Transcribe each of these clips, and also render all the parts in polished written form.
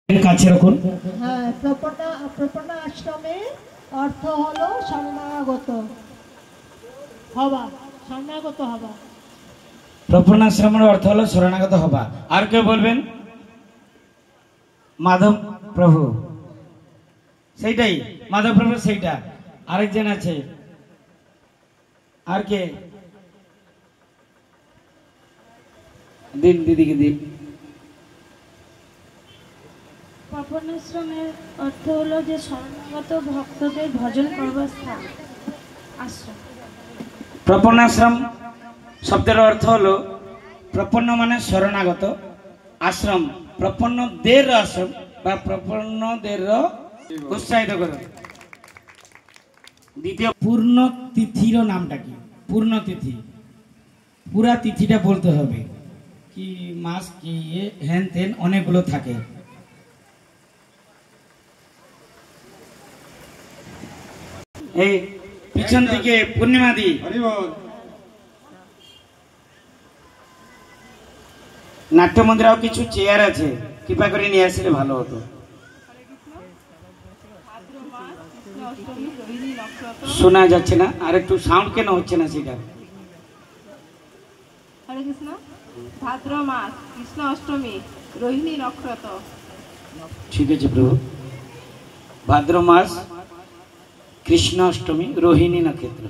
কাছে রাখুন। হ্যাঁ, প্রপন্ন আশ্রমে অর্থ হলো শরণাগত হওয়া। শরণাগত হওয়া। প্রপন্ন আশ্রমের অর্থ হলো শরণাগত হবা। আর কেউ বলবেন? মাধব প্রভু, সেইটাই মাধব প্রভু, সেইটা। আরেকজন আছে, আর কে? দিন, দিদিকে দিন। প্রপন্নাশ্রমের অর্থ হলো যে শরণাগত ভক্তদের ভজন করবার স্থান, আশ্রম। প্রপন্নাশ্রম শব্দের অর্থ হলো প্রপন্ন মানে শরণাগত, আশ্রম প্রপন্নদের আশ্রম বা প্রপন্নদের উৎসাহিত করে। দ্বিতীয়, পূর্ণ তিথির নামটা কি? পূর্ণ তিথি, পুরা তিথিটা বলতে হবে। কি মাস, কি হেন তেন অনেকগুলো থাকে। এই পিছন দিকে পূর্ণিমা দি, নাট্য মন্দিরেও কিছু চেয়ার আছে, কৃপা করে নিয়ে আসলে ভালো হতো। শোনা যাচ্ছে না, আর একটু সাউন্ড কেন হচ্ছে না সেটা? হরে কৃষ্ণ। ভাদ্র মাস, কৃষ্ণ অষ্টমী, রোহিণী নক্ষত্র। ঠিক আছে প্রভু। ভাদ্র মাস, কৃষ্ণ অষ্টমী, রোহিণী নক্ষত্র,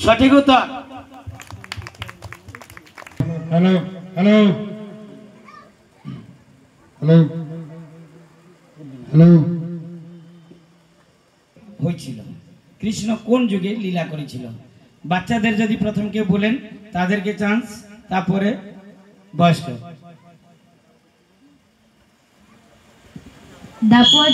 সঠিক উত্তর। Hello hello hello hello. হয়েছিল কৃষ্ণ কোন যুগে লীলা করেছিল? বাচ্চাদের যদি প্রথম কেউ বলেন তাদেরকে চান্স, তারপরে বয়স্ক। দ্বাপর